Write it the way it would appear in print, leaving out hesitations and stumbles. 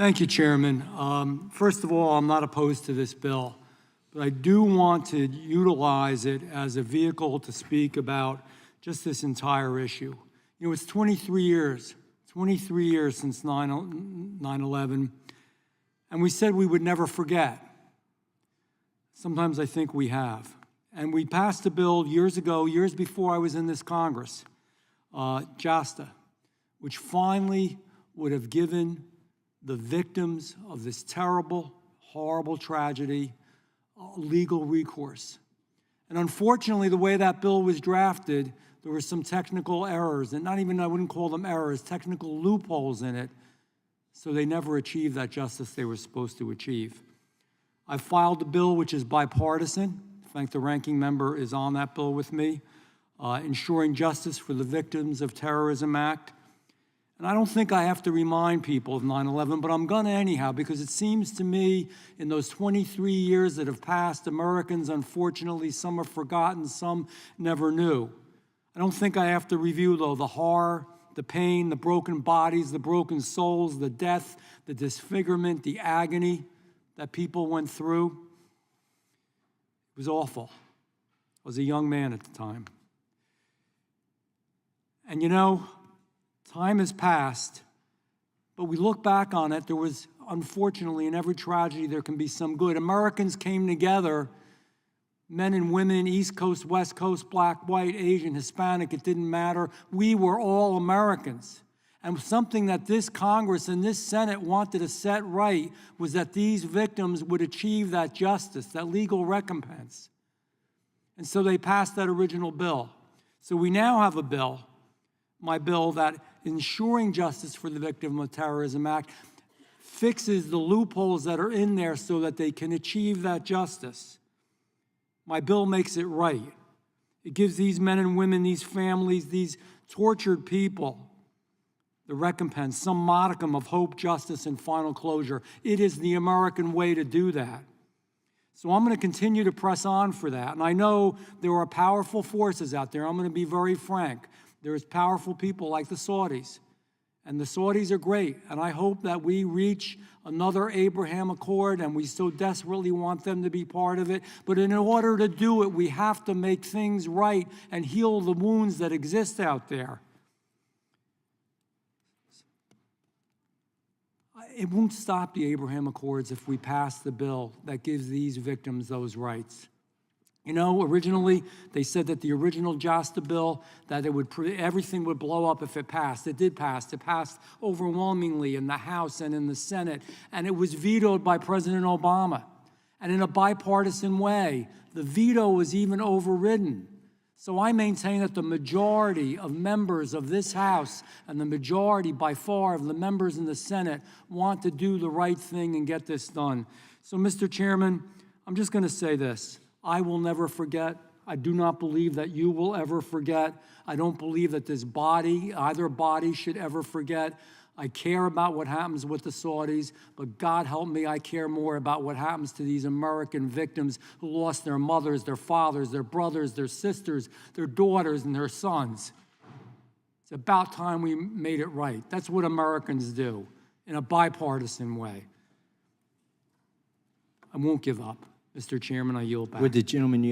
Thank you, Chairman. First of all, I'm not opposed to this bill, but I do want to utilize it as a vehicle to speak about just this entire issue. You know, it's 23 years since 9/11, and we said we would never forget. Sometimes I think we have. And we passed a bill years ago, years before I was in this Congress, JASTA, which finally would have given the victims of this terrible, horrible tragedy legal recourse. And unfortunately, the way that bill was drafted, there were some technical errors, and I wouldn't call them errors, technical loopholes in it, so they never achieved that justice they were supposed to achieve. I filed a bill which is bipartisan. I think the ranking member is on that bill with me, ensuring justice for the Victims of Terrorism Act. And I don't think I have to remind people of 9/11, but I'm going to anyhow, because it seems to me in those 23 years that have passed, Americans, unfortunately, some have forgotten, some never knew. I don't think I have to review, though, the horror, the pain, the broken bodies, the broken souls, the death, the disfigurement, the agony that people went through. It was awful. I was a young man at the time. And you know, time has passed, but we look back on it, there was, unfortunately, in every tragedy, there can be some good. Americans came together, men and women, East Coast, West Coast, black, white, Asian, Hispanic, it didn't matter. We were all Americans. And something that this Congress and this Senate wanted to set right was that these victims would achieve that justice, that legal recompense. And so they passed that original bill. So we now have a bill, my bill, that ensuring justice for the Victims of Terrorism Act fixes the loopholes that are in there so that they can achieve that justice. My bill makes it right. It gives these men and women, these families, these tortured people, the recompense, some modicum of hope, justice, and final closure. It is the American way to do that. So I'm going to continue to press on for that. And I know there are powerful forces out there. I'm going to be very frank. There's powerful people like the Saudis. And the Saudis are great. And I hope that we reach another Abraham Accord, and we so desperately want them to be part of it. But in order to do it, we have to make things right and heal the wounds that exist out there. It won't stop the Abraham Accords if we pass the bill that gives these victims those rights. You know, originally, they said that the original JASTA bill, that everything would blow up if it passed. It did pass. It passed overwhelmingly in the House and in the Senate, and it was vetoed by President Obama. And in a bipartisan way, the veto was even overridden. So I maintain that the majority of members of this House and the majority by far of the members in the Senate want to do the right thing and get this done. So, Mr. Chairman, I'm just going to say this. I will never forget. I do not believe that you will ever forget. I don't believe that this body, either body, should ever forget. I care about what happens with the Saudis, but God help me, I care more about what happens to these American victims who lost their mothers, their fathers, their brothers, their sisters, their daughters, and their sons. It's about time we made it right. That's what Americans do in a bipartisan way. I won't give up. Mr. Chairman, I yield back. Would the gentleman